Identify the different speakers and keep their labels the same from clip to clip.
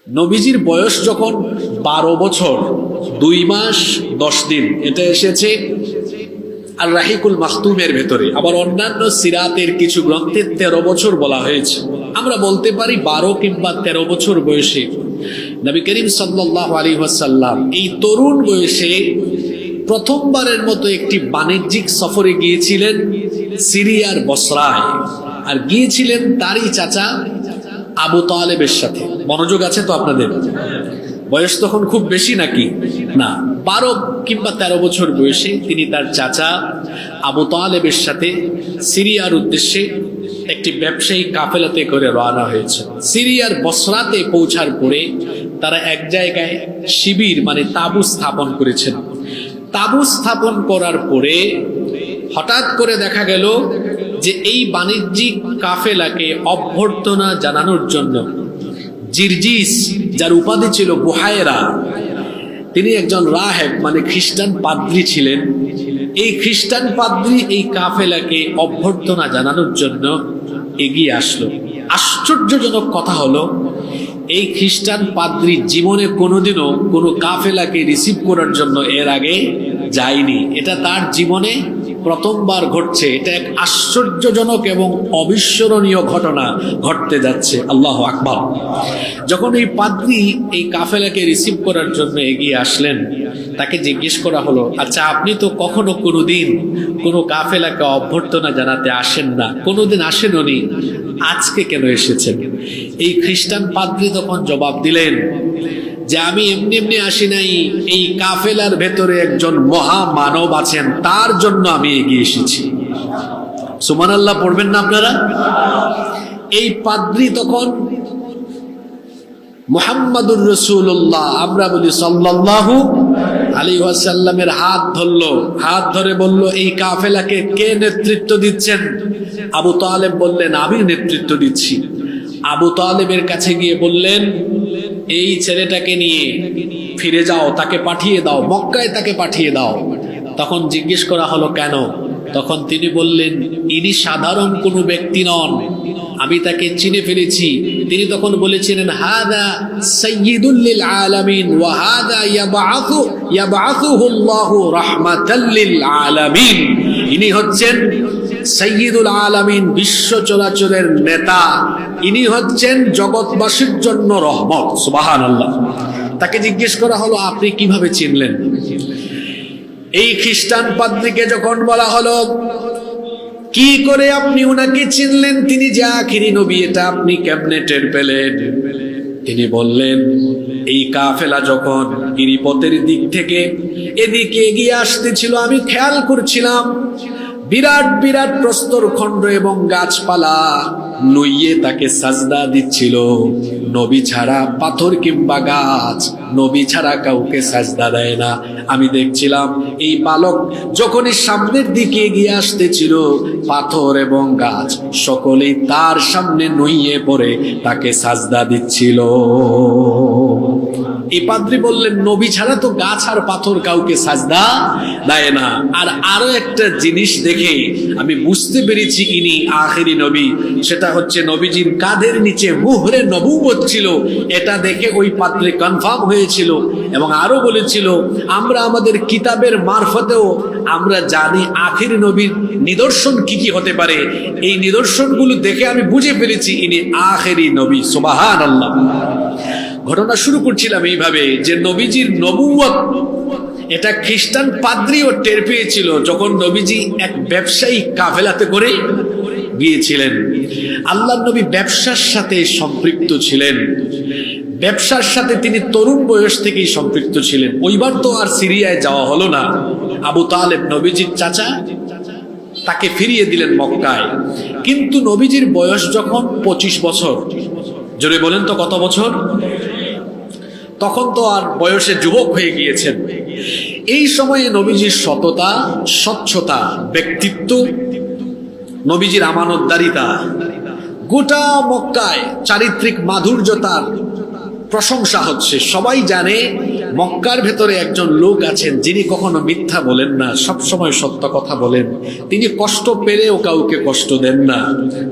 Speaker 1: নবীজির বয়স যখন 12 বছর 2 মাস 10 দিন, এটা এসেছে আর রাহিকুল মাখতুমের ভেতরে। আবার অন্যান্য সিরাতের কিছু গ্রন্থে 13 বছর বলা হয়েছে। আমরা বলতে পারি 12 কিংবা 13 বছর বয়সে নবী করিম সাল্লাল্লাহু আলাইহি ওয়াসাল্লাম এই তরুণ বয়সে প্রথমবারের মতো একটি বাণিজ্যিক সফরে গিয়েছিলেন সিরিয়ার বসরায়, আর গিয়েছিলেন তারই চাচা আবু তালেবের সাথে। মনোযোগ আছে তো আপনাদের? বয়স তখন খুব বেশি নাকি? না, 12 কিংবা 13 বছর বয়সে তিনি তার চাচা আবু তালেবের সাথে সিরিয়ার উদ্দেশ্যে একটি ব্যবসায়ী কাফেলাতে করে রওনা হয়েছে। সিরিয়ার বসরাতে পৌঁছার পরে তারা এক জায়গায় শিবির মানে তাঁবু স্থাপন করেছেন। তাঁবু স্থাপন করার পরে হঠাৎ করে দেখা গেল যে এই বাণিজ্যিক কাফেলাকে অভ্যর্থনা জানানোর জন্য জিরজিস, যার উপাধি ছিল বুহায়রা, তিনি একজন রাহেব মানে খ্রিস্টান পাদ্রী ছিলেন। এই খ্রিস্টান পাদ্রী এই কাফেলাকে অভ্যর্থনা জানানোর জন্য এগিয়ে আসলো। আশ্চর্যজনক কথা হলো, এই খ্রিস্টান পাদ্রী জীবনে কোনোদিনও কোনো কাফেলাকে রিসিভ করার জন্য এর আগে যায়নি। এটা তার জীবনে প্রথমবার ঘটছে। এটা এক আশ্চর্যজনক এবং অবিস্মরণীয় ঘটনা ঘটতে যাচ্ছে। আল্লাহু আকবার। যখন এই পাদ্রী এই কাফেলাকে রিসিভ করার জন্য এগিয়ে আসলেন, তাকে জিজ্ঞেস করা হলো, আচ্ছা আপনি তো কখনো কোনোদিন কোনো কাফেলাকে অভ্যর্থনা জানাতে আসেন না, কোনোদিন আসেননি, আজকে কেন এসেছেন? এই খ্রিস্টান পাদ্রী তখন জবাব দিলেন যে আমি এমনি এমনি আসি নাই, এই কাফেলার ভেতরে একজন মহামানব আছেন, তার জন্য আমি এগিয়ে এসেছি। সুবহানাল্লাহ পড়বেন না আপনারা? এই পাদ্রী তখন মুহাম্মাদুর রাসূলুল্লাহ, আমরা বলি সাল্লাল্লাহু আলাইহি ওয়াসাল্লামের হাত ধরলো, হাত ধরে বলল, এই কাফেলাকে কে নেতৃত্ব দিচ্ছেন? আবু তালেব বললেন, আমি নেতৃত্ব দিচ্ছি। আবু তালেবের কাছে গিয়ে বললেন, এই ছেলেটাকে নিয়ে ফিরে যাও, তাকে পাঠিয়ে দাও, মক্কায় তাকে পাঠিয়ে দাও। তখন জিজ্ঞেস করা হলো কেন? তখন তিনি বললেন, ইনি সাধারণ কোনো ব্যক্তি নন, আমি তাকে চিনে ফেলেছি। তিনি তখন বলেছিলেন, হাদা সাইয়্যিদুল লিল আলামিন ওয়া হাদা ইয়াবআথুহুল্লাহু রাহমাতাল লিল আলামিন। ইনি হচ্ছেন সাইয়্যিদুল আলামিন, বিশ্ব চরাচরের নেতা। ইনি হচ্ছেন জগৎবাসীর জন্য রহমত। সুবহানাল্লাহ। তাকে জিজ্ঞেস করা হলো, আপনি কিভাবে চিনলেন? এই খ্রিস্টান পাদ্রীকে যখন বলা হলো, কি করে আপনি উনাকে চিনলেন, তিনি যে আখিরি নবী, এটা আপনি কেমনে টের পেলেন? তিনি বললেন, এই কাফেলা যখন গিরিপথের দিক থেকে এদিকে এগিয়ে আসতেছিল, আমি খেয়াল করছিলাম বিরাট বিরাট প্রস্তরখণ্ড এবং গাছপালা নুইয়ে তাকে সাজদা দিচ্ছিল। নবী ছাড়া পাথর কিংবা গাছ নবী ছাড়া কাউকে সাজদা দেয় না। আমি দেখছিলাম এই বালক যখনই সামনের দিকে এগিয়ে আসতেছিল, পাথর এবং গাছ সকলেই তার সামনে নুইয়ে পড়ে তাকে সাজদা দিচ্ছিল। এই পাদ্রী বললেন, নবী ছাড়া তো গাছ আর পাথর কাউকে সাজদা দেয় না। আর আরো একটা জিনিস দেখে আমি বুঝতে পেরেছি ইনি আখেরি নবী, সেটা হচ্ছে নবীজির কাঁধের নিচে মুহরে নবুয়ত ছিল। এটা দেখে ওই পাদ্রী কনফার্ম হয়েছিল এবং আরো বলেছিল, আমরা আমাদের কিতাবের মারফতেও আমরা জানি আখেরি নবীর নিদর্শন কি কি হতে পারে। এই নিদর্শনগুলো দেখে আমি বুঝে ফেলেছি ইনি আখেরি নবী। সুবহানাল্লাহ। ঘটনা শুরু করছিলাম এইভাবে যে নবীজির নবুয়ত এটা খ্রিস্টান পাদ্রীও টের পেয়েছিল যখন নবীজি এক ব্যবসায়ী কাফেলাতে করে গিয়েছিলেন। আল্লাহর নবী ব্যবসার সাথে সম্পৃক্ত ছিলেন, ব্যবসার সাথে তিনি তরুণ বয়স থেকেই সম্পৃক্ত ছিলেন। ওইবার তো আর সিরিয়ায় যাওয়া হলো না। আবু তালেব নবীজির চাচা, তাকে ফিরিয়ে দিলেন মক্কায়। কিন্তু নবীজির বয়স যখন 25 বছর, জোরে বলেন তো কত বছর? তখন তো আর বয়সে যুবক হয়ে গিয়েছেন। এই সময়ে নবীজির সততা, স্বচ্ছতা, ব্যক্তিত্ব, নবীজির আমানতদারিতা, গোটা মক্কায় চারিত্রিক মাধুর্যতার প্রশংসা হচ্ছে। সবাই জানে মক্কার ভেতরে একজন লোক আছেন যিনি কখনো মিথ্যা বলেন না, সবসময় সত্য কথা বলেন। তিনি কষ্ট পেলেও কাউকে কষ্ট দেন না,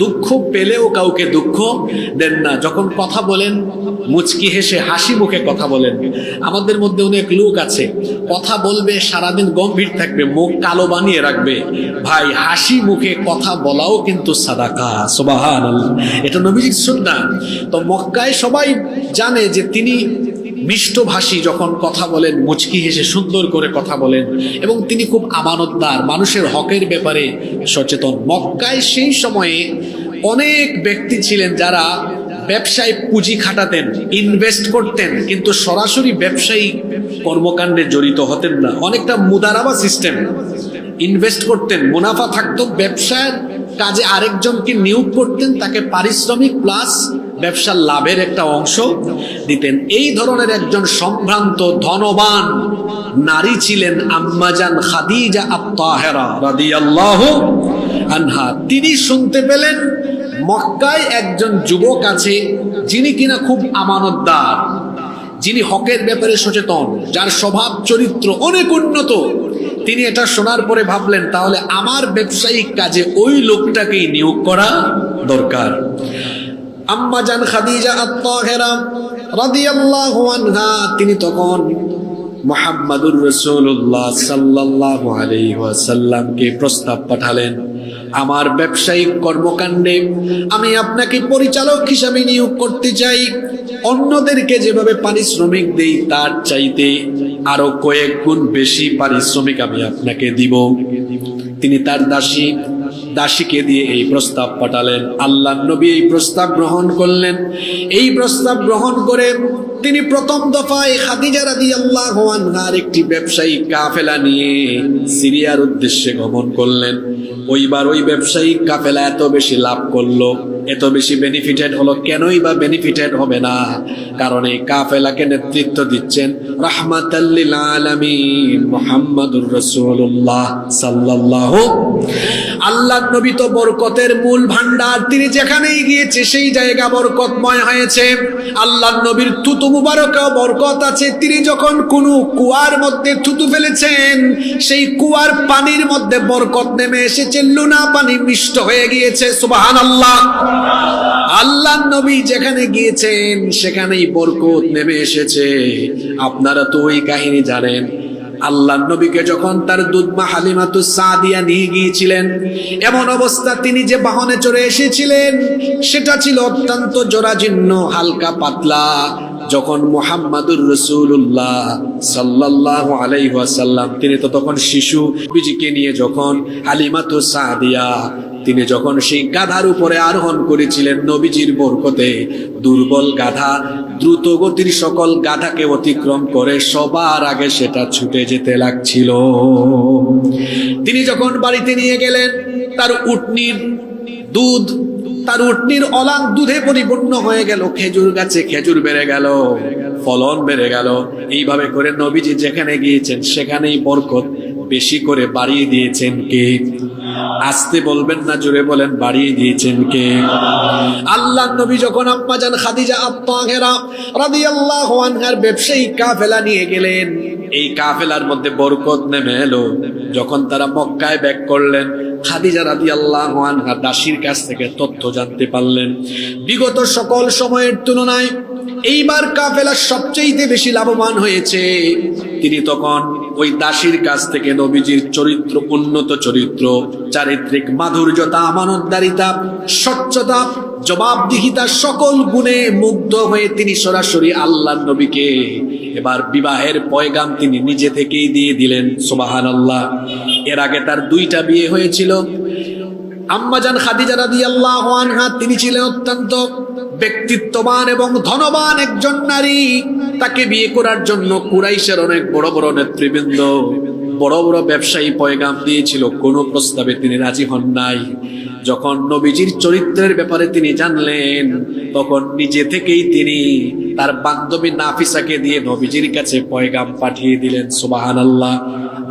Speaker 1: দুঃখ পেলেও কাউকে দুঃখ দেন না। যখন কথা বলেন মুচকি হেসে হাসি মুখে কথা বলেন। আমাদের মধ্যে অনেক লোক আছে কথা বলবে সারাদিন গম্ভীর থাকবে, মুখ কালো বানিয়ে রাখবে। ভাই, হাসি মুখে কথা বলাও কিন্তু সাদাকা। সুবহানাল্লাহ, এটা নবীজির সুন্নাহ। তো মক্কায় সবাই জানে যে তিনি মিষ্টভাষী, যখন কথা বলেন মুচকি হেসে সুন্দর করে কথা বলেন, এবং তিনি খুব আমানতদার, মানুষের হকের ব্যাপারে সচেতন। মক্কায় সেই সময়ে অনেক ব্যক্তি ছিলেন যারা ব্যবসায় পুঁজি খাটাতেন, ইনভেস্ট করতেন, কিন্তু সরাসরি ব্যবসায়ী কর্মকাণ্ডে জড়িত হতেন না। অনেকটা মুদারাবা সিস্টেম, ইনভেস্ট করতেন, মুনাফা থাকতো, ব্যবসার কাজে আরেকজনকে নিয়োগ করতেন, তাকে পারিশ্রমিক প্লাস ব্যবসার লাভের একটা অংশ দিতেন। এই ধরনের একজন সম্ভ্রান্ত ধনবান নারী ছিলেন আম্মাজান খাদিজা আত-তাহেরা রাদিয়াল্লাহু আনহা। তিনি শুনতে পেলেন মক্কায় একজন যুবক আছে যিনি কিনা খুব আমানতদার, যিনি হকের ব্যাপারে সচেতন, যার স্বভাব চরিত্র অনেক উন্নত। তিনি এটা শোনার পরে ভাবলেন, তাহলে আমার ব্যবসায়িক কাজে ওই লোকটাকেই নিয়োগ করা দরকার। আম্মাজান খাদিজা আত-তাহেরা রাদিয়াল্লাহু আনহা তিনি তখন মুহাম্মাদুর রাসূলুল্লাহ সাল্লাল্লাহু আলাইহি ওয়াসাল্লামকে প্রস্তাব পাঠালেন, আমার ব্যবসায়িক কর্মকাণ্ডে আমি আপনাকে পরিচালক হিসাবে নিয়োগ করতে চাই। অন্যদেরকে যেভাবে পারিশ্রমিক দেই তার চাইতে আরো কয়েক গুণ বেশি পারিশ্রমিক আমি আপনাকে দিব। তিনি তার দাসীকে দিয়ে এই প্রস্তাব পাঠালেন। আল্লাহর নবী এই প্রস্তাব গ্রহণ করলেন। এই প্রস্তাব গ্রহণ করে তিনি প্রথম দফায় খাদিজা রাদিয়াল্লাহু আনহার একটি ব্যবসায়িক কাফেলা নিয়ে সিরিয়ার উদ্দেশ্যে গমন করলেন। ওইবার ওই ব্যবসায়িক কাফেলা এত বেশি লাভ করলো, এত বেশি বেনিফিটেড হলো। কেনই বা বেনিফিটেড হবে না? কারণ এই কাফেলাকে নেতৃত্ব দিচ্ছেন রাহমাতাল লিল আলামিন মুহাম্মাদুর রাসূলুল্লাহ সাল্লাল্লাহু। আল্লাহর নবী তো বরকতের মূল ভান্ডার, তিনি যেখানেই গিয়েছে সেই জায়গা বরকতময় হয়েছে। আল্লাহর নবীর থুতু মুবারকে বরকত আছে। তিনি যখন কোনো কুয়ার মধ্যে থুতু ফেলেছেন, সেই কুয়ার পানির মধ্যে বরকত নেমে এসেছে, লুনা পানি মিষ্ট হয়ে গিয়েছে। সুবহানাল্লাহ। আল্লাহর নবী যেখানে গিয়েছেন সেখানেই বরকত নেমে এসেছে। আপনারা তো ওই কাহিনী জানেন। আল্লাহর নবীকে যখন তার দুধমা হালিমাতুস সাদিয়া নিয়ে গিয়েছিলেন, এমন অবস্থা তিনি যে বাহনে চড়ে এসেছিলেন সেটা ছিল অত্যন্ত জরাজীর্ণ, হালকা পাতলা। যখন মুহাম্মাদুর রাসূলুল্লাহ সাল্লাল্লাহু আলাইহি ওয়াসাল্লাম, তিনি তো তখন শিশু, নবীজিকে নিয়ে যখন হালিমাতুস সাদিয়া তিনি যখন সেই গাধার উপরে আরোহণ করেছিলেন, নবীজির বরকতে দুর্বল গাধা দ্রুত গতির সকল গাধাকে অতিক্রম করে সবার আগে সেটা ছুটে যেতে লাগছিল। তিনি যখন বাড়িতে নিয়ে গেলেন, তার উটনির দুধ, তার উটনির অলাং দুধে পরিপূর্ণ হয়ে গেল। খেজুর গাছে খেজুর বেড়ে গেল, ফলন বেড়ে গেল। এইভাবে করে নবীজি যেখানে গিয়েছেন সেখানেই বরকত বেশি করে বাড়িয়ে দিয়েছেন কে? আসতে বলবেন না, জোরে বলেন, বাড়িয়ে দিয়েছেন কে? আল্লাহর নবী যখন আম্মাজান খাদিজা আত-তাহেরা রাদিয়াল্লাহু আনহার ব্যবসায়িক কাফেলা নিয়ে গেলেন, এই কাফেলার মধ্যে বরকত নেমে এলো। যখন তারা মক্কায় ব্যাক করলেন, খাদিজা রাদিয়াল্লাহু আনহা দাসীর কাছ থেকে তথ্য জানতে পারলেন বিগত সকল সময়ের তুলনায় এইবার কাফেলা সবচেয়ে বেশি লাভবান হয়েছে। তিনি তখন ওই দাসীর কাছ থেকে নবীজির চরিত্র, উন্নত চরিত্র, চারিত্রিক মাধুর্যতা, আমানতদারিতা, স্বচ্ছতা, জবাবদিহিতা সকল গুণে মুগ্ধ হয়ে তিনি সরাসরি আল্লাহর নবীকে এবার বিবাহের পয়গাম তিনি নিজে থেকেই দিয়ে দিলেন। সুবহানাল্লাহ। এর আগে তার 2টা বিয়ে হয়েছিল। আম্মাজান খাদিজা রাদিয়াল্লাহু আনহা তিনি ছিলেন অত্যন্ত ব্যক্তিত্ববান এবং ধনবান একজন নারী। তাকে বিয়ে করার জন্য কুরাইশের অনেক বড় বড় নেতৃবৃন্দ, বড় বড় ব্যবসায়ী পয়গাম দিয়েছিল, কোনো প্রস্তাবে তিনি রাজি হন নাই। যখন নবীজির চরিত্রের ব্যাপারে তিনি জানলেন, তখন নিজে থেকেই তিনি তার বান্ধবী নাফিসাকে দিয়ে নবীজির কাছে পয়গাম পাঠিয়ে দিলেন। সুবহানাল্লাহ।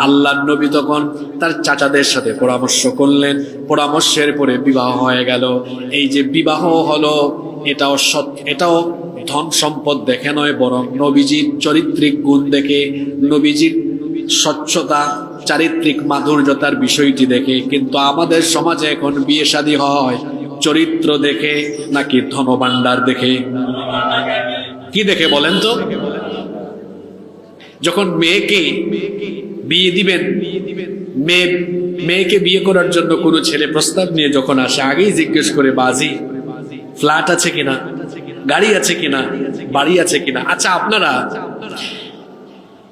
Speaker 1: আল্লাহর নবী তখন তার চাচাদের সাথে পরামর্শ করলেন, পরামর্শের পরে বিবাহ হয়ে গেল। এই যে বিবাহ হলো, এটাও ধন সম্পদ দেখে নয়, বরং নবীজির চরিত্রিক গুণ দেখে, নবীজির স্বচ্ছতা, চারিত্রিক মাধুর্যতার বিষয়টি দেখে। কিন্তু আমাদের সমাজে এখন বিয়ে শাদী হয় চরিত্র দেখে নাকি ধনভাণ্ডার দেখে? কি দেখে বলেন তো? যখন মেয়েকে বিয়ে দিবেন, মেয়েকে বিয়ে করার জন্য কোনো ছেলে প্রস্তাব নিয়ে যখন আসে, আগেই জিজ্ঞেস করে, বাজি ফ্ল্যাট আছে কিনা, গাড়ি আছে কিনা, বাড়ি আছে কিনা। আচ্ছা, আপনারা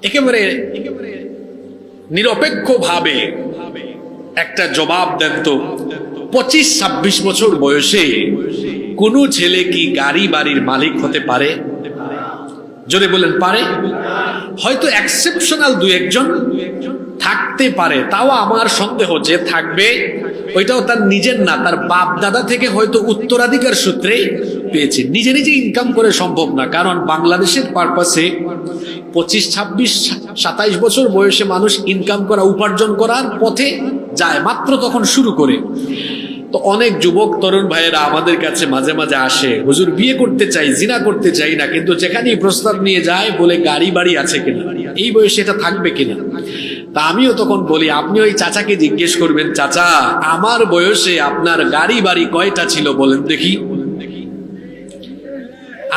Speaker 1: একেবারে নিরপেক্ষ ভাবে একটা জবাব দেন তো, 25-26 বছর বয়সে কোন ছেলে কি গাড়ি বাড়ির মালিক হতে পারে? জোরে বলেন, পারে? হয়তো এক্সেপশনাল দু একজন থাকতে পারে, তাও আমার সন্দেহ যে থাকবে ওইটাও তার নিজের না, তার বাপ দাদা থেকে হয়তো উত্তরাধিকার সূত্রে পেয়েছে। নিজে নিজে ইনকাম করে সম্ভব না, কারণ বাংলাদেশের পারপাসে 25-26-27 বছর বয়সে মানুষ ইনকাম করা, উপার্জন করার পথে যায়, মাত্র তখন শুরু করে। তো অনেক যুবক তরুণ ভাইয়েরা আমাদের কাছে মাঝে মাঝে আসে, হুজুর বিয়ে করতে চাই, জিনা করতে চাই না, কিন্তু যেখানেই প্রস্তাব নিয়ে যায় বলে গাড়ি বাড়ি আছে কিনা, এই বয়সে এটা থাকবে কিনা। তা আমিও তখন বলি, আপনি ওই চাচাকে জিজ্ঞেস করবেন, চাচা আমার বয়সে আপনার গাড়ি বাড়ি কয়টা ছিল বলেন দেখি,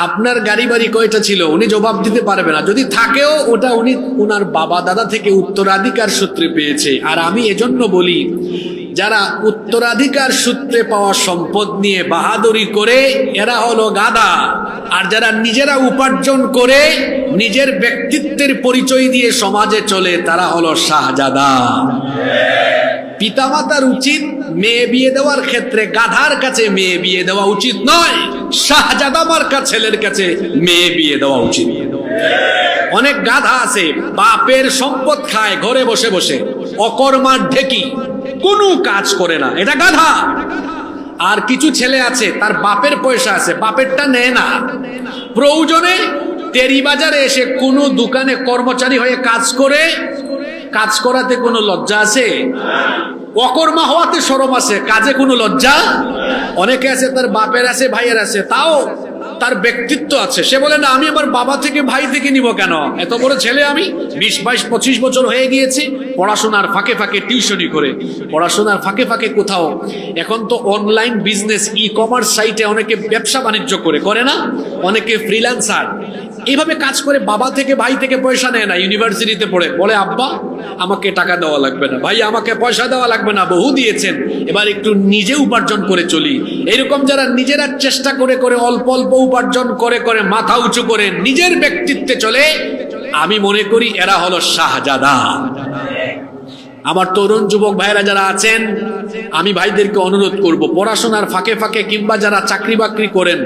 Speaker 1: আপনার গাড়ি বাড়ি কয়টা ছিল? উনি জবাব দিতে পারবে না। যদি থাকেও ওটা উনি উনার বাবা দাদা থেকে উত্তরাধিকার সূত্রে পেয়েছে। আর আমি এজন্য বলি, যারা উত্তরাধিকার সূত্রে পাওয়া সম্পদ নিয়ে বাহাদুরি করে এরা হলো গাধা, আর যারা নিজেরা উপার্জন করে নিজের ব্যক্তিত্বের পরিচয় দিয়ে সমাজে চলে তারা হলো শাহজাদা। পিতামাতার উচিত মেয়ে বিয়ে দেওয়ার ক্ষেত্রে গাধার কাছে মেয়ে বিয়ে দেওয়া উচিত নয়, শাহজাদা মার্কা ছেলের কাছে মেয়ে বিয়ে দেওয়া উচিত। অনেক গাধা আছে বাপের সম্পদ খায় ঘরে বসে বসে, অকর্মার ঢেকি, কোনো কাজ করে না, এটা গাধা। আর কিছু ছেলে আছে তার বাপের পয়সা আছে, বাপেরটা নেয় না, প্রয়োজনে টেরি বাজারে এসে কোনো দোকানে কর্মচারী হয়ে কাজ করে, কাজ করাতে কোনো লজ্জা আছে? অকর্মা হওয়াতে শরম আছে, কাজে কোনো লজ্জা? অনেকে আছে তার বাপের আছে, ভাইয়ের আছে, তাও তার ব্যক্তিত্ব আছে, সে বলে না আমি আমার বাবা থেকে ভাই থেকে নিব কেন, এত বড় ছেলে আমি, 20-22-25 বছর হয়ে গিয়েছে, পড়াশোনার ফাঁকে ফাঁকে টিউশনি করে, পড়াশোনার ফাঁকে ফাঁকে কোথাও, এখন তো অনলাইন বিজনেস, ই কমার্স সাইটে অনেকে ব্যবসা বাণিজ্য করে না, অনেকে ফ্রিল্যান্সার, এইভাবে কাজ করে বাবা থেকে ভাই থেকে পয়সা নেয় না। ইউনিভার্সিটিতে পড়ে বলে, আব্বা আমাকে টাকা দেওয়া লাগবে না, ভাই আমাকে পয়সা দেওয়া লাগবে না, বহু দিয়েছেন, এবার একটু নিজে উপার্জন করে চলি। এরকম যারা নিজেরা চেষ্টা করে করে অল্প অল্প উপার্জন করে করে মাথা উঁচু করে নিজের ব্যক্তিত্বে চলে, আমি মনে করি এরা হলো শাহজাদা। আমার তরুণ যুবক ভাইরা যারা আছেন, আমি ভাইদেরকে অনুরোধ করব, পড়াশোনার ফাঁকে ফাঁকে কিংবা যারা চাকরি বাকরি করেন,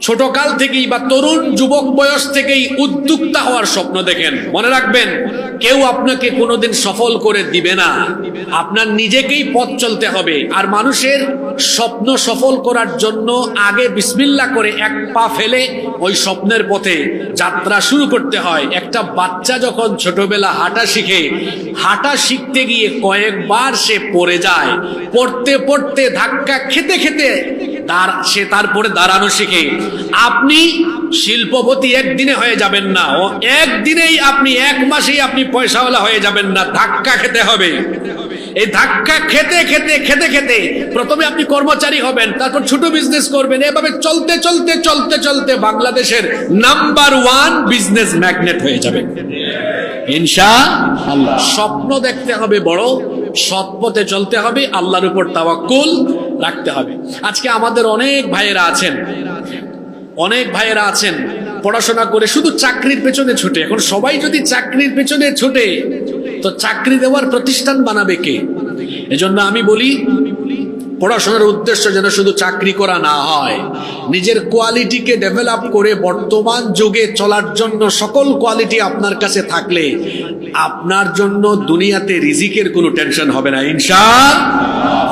Speaker 1: ছোট কাল থেকেই বা তরুণ যুবক বয়স থেকেই উদ্যোক্তা হওয়ার স্বপ্ন দেখেন। মনে রাখবেন, কেউ আপনাকে কোনোদিন সফল করে দিবে না, আপনার নিজেকেই পথ চলতে হবে। আর মানুষের স্বপ্ন সফল করার জন্য আগে বিসমিল্লাহ করে এক পা ফেলে ওই স্বপ্নের পথে যাত্রা শুরু করতে হয়। একটা বাচ্চা যখন ছোটবেলা হাঁটা শিখে, হাঁটা শিখতে গিয়ে কয়েকবার সে পড়ে যায়, পড়তে পড়তে ধাক্কা খেতে খেতে সে তারপরে দাঁড়ানো শিখে। আপনি শিল্পপতি একদিনে হয়ে যাবেন না, ও একদিনেই আপনি, এক মাসেই আপনি পয়সাওয়ালা হয়ে যাবেন না, ধাক্কা খেতে হবে। এই ধাক্কা খেতে খেতে খেতে খেতে প্রথমে আপনি কর্মচারী হবেন, তারপর ছোট বিজনেস করবেন, এভাবে চলতে চলতে চলতে চলতে বাংলাদেশের নাম্বার 1 বিজনেস ম্যাগনেট হয়ে যাবে ইনশাআল্লাহ। স্বপ্ন দেখতে হবে বড়, সৎ পথে চলতে হবে, আল্লাহর উপর তাওয়াক্কুল রাখতে হবে। আজকে আমাদের অনেক ভাইয়েরা আছেন পড়াশোনা করে শুধু চাকরির পেছনে ছুটে। এখন সবাই যদি চাকরির পেছনে ছুটে তো চাকরি দেওয়ার প্রতিষ্ঠান বানাবে কে? এজন্য আমি বলি, পড়াশোনার উদ্দেশ্য যেন শুধু চাকরি করা না হয়, নিজের কোয়ালিটিকে ডেভেলপ করে বর্তমান যুগে চলার জন্য সকল কোয়ালিটি আপনার কাছে থাকলে আপনার জন্য দুনিয়াতে রিজিকের কোনো টেনশন হবে না ইনশাআল্লাহ।